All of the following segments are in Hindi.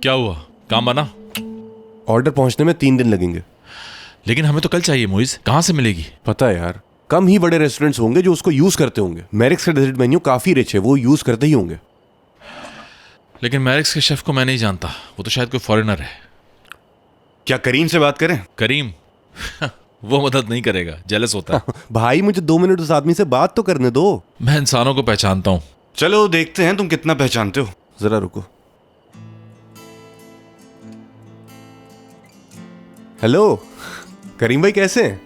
क्या हुआ, काम बना? ऑर्डर पहुंचने में 3 दिन लगेंगे। लेकिन हमें तो कल चाहिए मोइज, कहाँ से मिलेगी? पता है यार, कम ही बड़े रेस्टोरेंट्स होंगे जो उसको यूज करते होंगे। मैरिक्स का डेजर्ट मेन्यू काफी रिच है, वो यूज करते ही होंगे। लेकिन मैरिक्स के शेफ को मैं नहीं जानता, वो तो शायद कोई फॉरेनर है। क्या करीम से बात करें? करीम? वो मदद नहीं करेगा, जेलस होता है। भाई मुझे 2 मिनट उस आदमी से बात तो करने दो। मैं इंसानों को पहचानता हूँ। चलो देखते हैं तुम कितना पहचानते हो। जरा रुको। हेलो करीम भाई, कैसे हैं?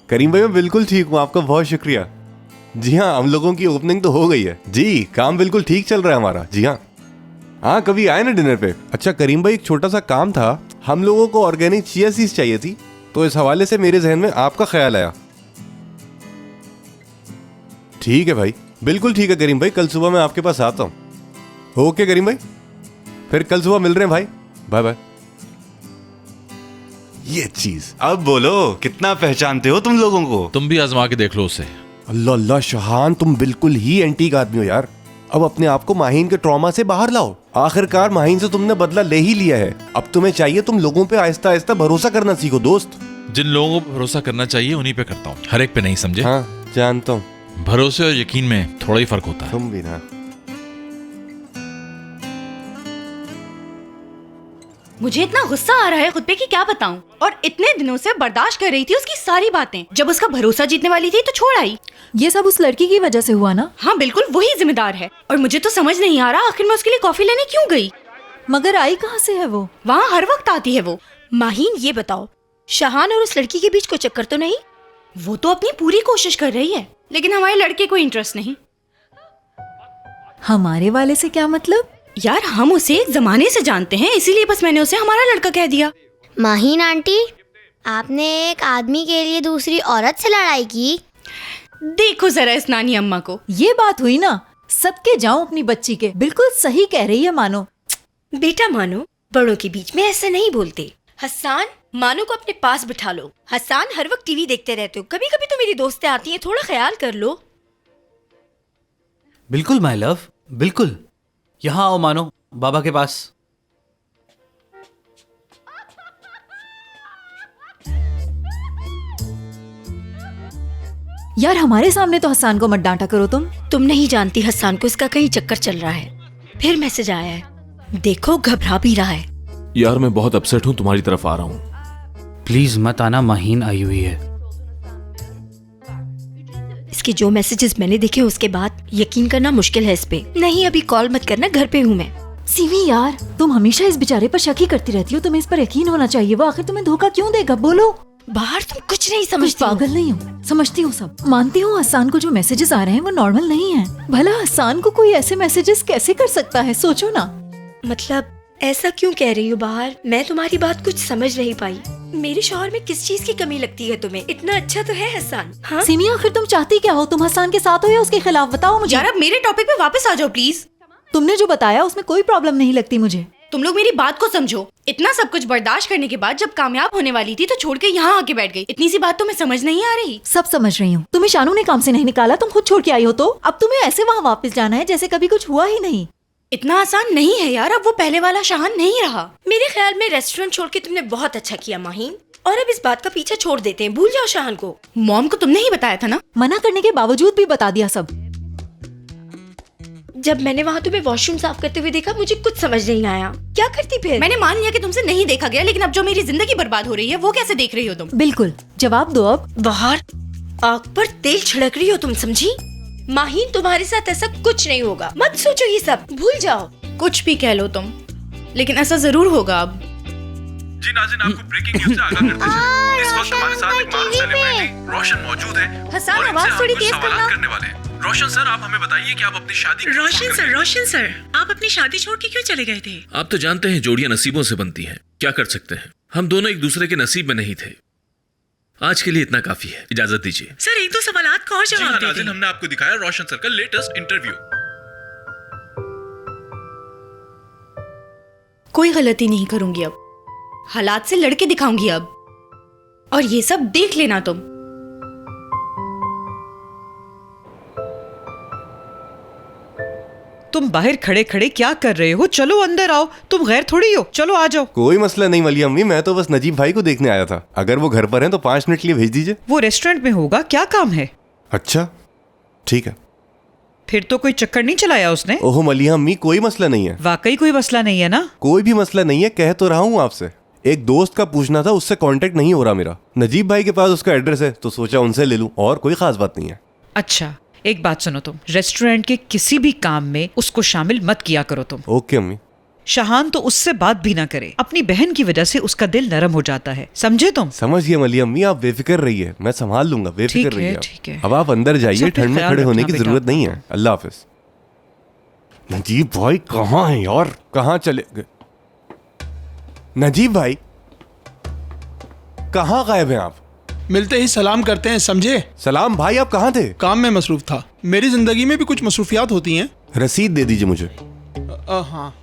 करीम भाई मैं बिल्कुल ठीक हूँ, आपका बहुत शुक्रिया। जी हाँ, हम लोगों की ओपनिंग तो हो गई है जी, काम बिल्कुल ठीक चल रहा है हमारा। जी हाँ हाँ, कभी आए ना डिनर पे। अच्छा करीम भाई, एक छोटा सा काम था, हम लोगों को ऑर्गेनिक चिया सीड्स चाहिए थी, तो इस हवाले से मेरे जहन में आपका ख्याल आया। ठीक है भाई, बिल्कुल ठीक है करीम भाई, कल सुबह मैं आपके पास आता हूँ। ओके करीम भाई, फिर कल सुबह मिल रहे हैं भाई, बाय बाय। ये चीज अब बोलो, कितना पहचानते हो तुम लोगों को? तुम भी आजमा के देख लो उसे। अल्लाह अल्लाह शहान, तुम बिल्कुल ही एंटीक आदमी हो यार। अब अपने आप को माहीन के ट्रॉमा से बाहर लाओ। आखिरकार माहीन से तुमने बदला ले ही लिया है, अब तुम्हें चाहिए तुम लोगों पे आहिस्ता आहिस्ता भरोसा करना सीखो दोस्त। जिन लोगों को भरोसा करना चाहिए उन्हीं पे करता हूँ, हर एक पे नहीं, समझे? हाँ जानता हूँ। भरोसे और यकीन में थोड़ा ही फर्क होता है। तुम भी ना। मुझे इतना गुस्सा आ रहा है खुद पे कि क्या बताऊं। और इतने दिनों से बर्दाश्त कर रही थी उसकी सारी बातें, जब उसका भरोसा जीतने वाली थी तो छोड़ आई। ये सब उस लड़की की वजह से हुआ ना? हाँ बिल्कुल, वही जिम्मेदार है। और मुझे तो समझ नहीं आ रहा आखिर मैं उसके लिए कॉफी लेने क्यों गई। मगर आई कहाँ से है वो? वहाँ हर वक्त आती है वो। माहीन ये बताओ, शहान और उस लड़की के बीच कोई चक्कर तो नहीं? वो तो अपनी पूरी कोशिश कर रही है, लेकिन हमारे लड़के को इंटरेस्ट नहीं। हमारे वाले से क्या मतलब? यार हम उसे एक जमाने से जानते हैं, इसीलिए बस मैंने उसे हमारा लड़का कह दिया। माहीन आंटी, आपने एक आदमी के लिए दूसरी औरत से लड़ाई की? देखो जरा इस नानी अम्मा को। ये बात हुई ना, सदके जाऊं अपनी बच्ची के, बिल्कुल सही कह रही है मानो। बेटा मानो, बड़ों के बीच में ऐसे नहीं बोलते। हसन, मानो को अपने पास बिठा लो। हसन, हर वक्त टीवी देखते रहते हो, कभी कभी तो मेरी दोस्तें आती हैं, थोड़ा ख्याल कर लो। बिल्कुल माय लव, बिल्कुल। यहाँ आओ मानो, बाबा के पास। यार हमारे सामने तो हसन को मत डांटा करो तुम नहीं जानती हसन को इसका कहीं चक्कर चल रहा है। फिर मैसेज आया है, देखो घबरा भी रहा है। यार मैं बहुत अपसेट हूँ, तुम्हारी तरफ आ रहा हूँ। प्लीज मत आना, माहीन आई हुई है। इसके जो मैसेजेस मैंने देखे उसके बाद यकीन करना मुश्किल है इस पे। नहीं अभी कॉल मत करना, घर पे हूँ मैं। सीवी यार, तुम हमेशा इस बेचारे पर शक ही करती रहती हो, तुम्हें इस पर यकीन होना चाहिए। वो आखिर तुम्हें धोखा क्यों देगा, बोलो। बाहर तुम कुछ नहीं कुछ समझती हो। पागल नहीं हूँ, समझती हूँ सब। मानती हूँ हसन को जो मैसेजेस आ रहे हैं वो नॉर्मल नहीं है। भला हसन को कोई ऐसे मैसेजेस कैसे कर सकता है, सोचो ना। मतलब ऐसा क्यों कह रही हो बाहर? मैं तुम्हारी बात कुछ समझ नहीं पाई। मेरे शौहर में किस चीज की कमी लगती है तुम्हें? इतना अच्छा तो है हसन। हाँ? सिमी आखिर तुम चाहती क्या हो? तुम हसन के साथ हो या उसके खिलाफ, बताओ मुझे। यार अब मेरे टॉपिक पे वापस आ जाओ प्लीज। तुमने जो बताया उसमें कोई प्रॉब्लम नहीं लगती मुझे। तुम लोग मेरी बात को समझो। इतना सब कुछ बर्दाश्त करने के बाद जब कामयाब होने वाली थी तो छोड़ के यहाँ आके बैठ गई। इतनी सी बात तुम्हें समझ नहीं आ रही? सब समझ रही हूँ। तुम्हें शानू ने काम से नहीं निकाला, तुम खुद छोड़ के आई हो, तो अब तुम्हें ऐसे वहाँ वापस जाना है जैसे कभी कुछ हुआ ही नहीं। इतना आसान नहीं है यार, अब वो पहले वाला शहान नहीं रहा। मेरे ख्याल में रेस्टोरेंट छोड़ के तुमने बहुत अच्छा किया माहीन। और अब इस बात का पीछा छोड़ देते हैं, भूल जाओ शहान को। मॉम को तुमने ही बताया था ना? मना करने के बावजूद भी बता दिया सब। जब मैंने वहाँ तुम्हें वॉशरूम साफ करते हुए देखा मुझे कुछ समझ नहीं आया। क्या करती फिर? मैंने मान लिया कि तुमसे नहीं देखा गया, लेकिन अब जो मेरी जिंदगी बर्बाद हो रही है वो कैसे देख रही हो तुम? बिल्कुल जवाब दो अब। बाहर आग पर तेल छिड़क रही हो तुम, समझी? माहीन तुम्हारे साथ ऐसा कुछ नहीं होगा, मत सोचो ये सब, भूल जाओ। कुछ भी कह लो तुम, लेकिन ऐसा जरूर होगा अब। जी नाज़रीन, आपको ब्रेकिंग न्यूज़ से आगाह करते चलें। इस वक्त हमारे साथ एक मारूफ सेलिब्रिटी रोशन मौजूद है। हसन, और इनसे आवाज हम थोड़ी कुछ तेज सवालात करना। करने वाले हैं। रोशन सर, आप हमें बताइए कि आप अपनी शादी क्यों छोड़ कर गए? रोशन सर, आप अपनी शादी छोड़ के क्यों चले गए थे? आप तो जानते हैं जोड़ियां नसीबों से बनती हैं, क्या कर सकते हैं। हम दोनों एक दूसरे के नसीब में नहीं थे। आज के लिए इतना काफी है, इजाजत दीजिए। सर एक दो सवालात का और जी हाँ जवाब दे नाज़रीन, दें। हमने आपको दिखाया रोशन सर का लेटेस्ट इंटरव्यू। कोई गलती नहीं करूंगी अब, हालात से लड़के दिखाऊंगी अब, और ये सब देख लेना तुम। तुम बाहर खड़े खड़े क्या कर रहे हो? चलो अंदर आओ, तुम गैर थोड़ी हो, चलो आ जाओ। कोई मसला नहीं मलिया अम्मी, मैं तो बस नजीब भाई को देखने आया था। अगर वो घर पर हैं तो 5 मिनट के लिए भेज दीजिए। वो रेस्टोरेंट में होगा, क्या काम है? अच्छा ठीक है। फिर तो कोई चक्कर नहीं चलाया उसने? ओहो मलिया अम्मी, कोई मसला नहीं है। वाकई कोई मसला नहीं है ना? कोई भी मसला नहीं है, कह तो रहा हूँ आपसे। एक दोस्त का पूछना था, उससे कांटेक्ट नहीं हो रहा मेरा। नजीब भाई के पास उसका एड्रेस है तो सोचा उनसे ले लूं, और कोई खास बात नहीं है। अच्छा एक बात सुनो, तुम रेस्टोरेंट के किसी भी काम में उसको शामिल मत किया करो तुम। ओके अम्मी। शाहान तो उससे बात भी ना करे, अपनी बहन की वजह से उसका दिल नरम हो जाता है, समझे तुम? समझ गया मलिया अम्मी, आप बेफिक्र रहिए, मैं संभाल लूंगा, बेफिक्र रहिए आप। ठीक है। अब आप अंदर जाइए, सब पे ठंड में ख्याल खड़े होने रखना की बेटा जरूरत नहीं है। अल्लाह हाफिज। नजीब भाई कहाँ हैं यार, कहाँ चले गए? नजीब भाई कहाँ गायब हैं आप? मिलते ही सलाम करते हैं, समझे? सलाम भाई, आप कहाँ थे? काम में मसरूफ था। मेरी जिंदगी में भी कुछ मसरूफियात होती हैं। रसीद दे दीजिए मुझे। हाँ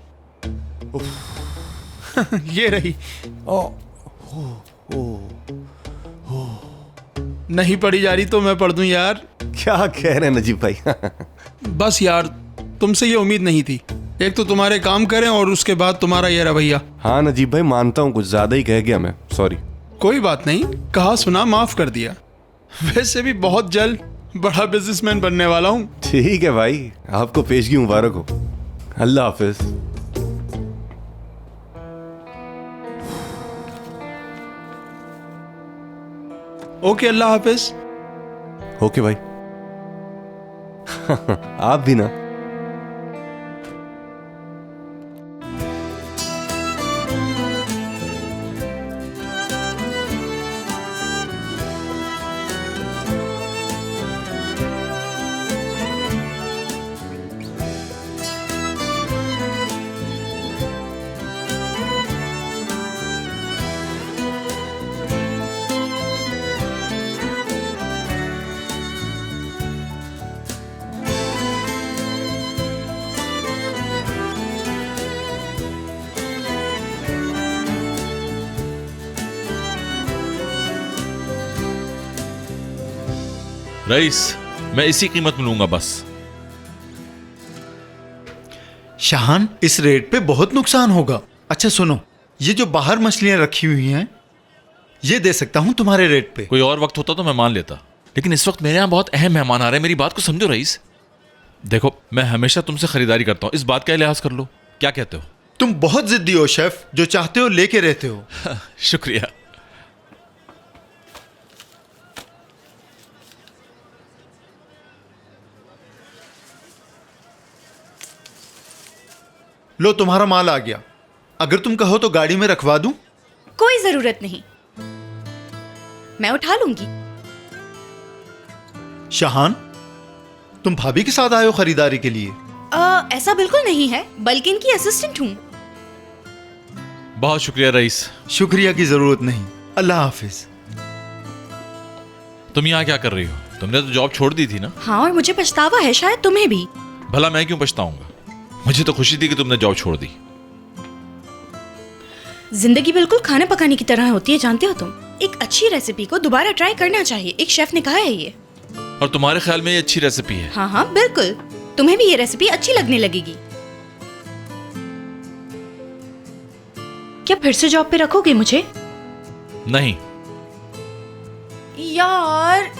ये रही। नहीं पढ़ी जा रही तो मैं पढ़ दूं यार। क्या कह रहे हैं नजीब भाई? बस यार, तुमसे ये उम्मीद नहीं थी। एक तो तुम्हारे काम करें और उसके बाद तुम्हारा ये रवैया। हाँ नजीब भाई, मानता हूँ कुछ ज्यादा ही कह गया मैं, सॉरी। कोई बात नहीं, कहा सुना माफ कर दिया। वैसे भी बहुत जल्द बड़ा बिजनेसमैन बनने वाला हूँ। ठीक है भाई, आपको पेशगी मुबारक हो। अल्लाह हाफिज। ओके, अल्लाह हाफिज। ओके भाई। आप भी ना। रईस, मैं इसी कीमत में लूंगा बस। शाहान, इस रेट पे बहुत नुकसान होगा। अच्छा सुनो, ये जो बाहर मछलियां रखी हुई हैं, ये दे सकता हूं तुम्हारे रेट पे। कोई और वक्त होता तो मैं मान लेता, लेकिन इस वक्त मेरे यहाँ बहुत अहम मेहमान आ रहे हैं। मेरी बात को समझो रईस। देखो, मैं हमेशा तुमसे खरीदारी करता हूँ, इस बात का लिहाज कर लो। क्या कहते हो? तुम बहुत जिद्दी हो शेफ, जो चाहते हो लेके रहते हो। शुक्रिया। लो तुम्हारा माल आ गया। अगर तुम कहो तो गाड़ी में रखवा दूं? कोई जरूरत नहीं, मैं उठा लूंगी। शाहान, तुम भाभी के साथ आए हो खरीदारी के लिए? ऐसा बिल्कुल नहीं है, बल्कि इनकी असिस्टेंट हूँ। बहुत शुक्रिया रईस। शुक्रिया की जरूरत नहीं, अल्लाह हाफिज। तुम यहाँ क्या कर रही हो? तुमने तो जॉब छोड़ दी थी ना? हाँ, और मुझे पछतावा है, शायद तुम्हें भी। भला मैं क्यों पछताऊंगा? मुझे तो खुशी थी कि तुमने जॉब छोड़ दी। जिंदगी बिल्कुल खाने पकाने की तरह होती है, जानते हो तुम। एक अच्छी रेसिपी को दोबारा ट्राई करना चाहिए, एक शेफ ने कहा है ये। और तुम्हारे ख्याल में ये अच्छी रेसिपी है? हाँ हाँ बिल्कुल, तुम्हें भी ये रेसिपी अच्छी लगने लगेगी। क्या फिर से जॉब पे रखोगे मुझे? नहीं यार।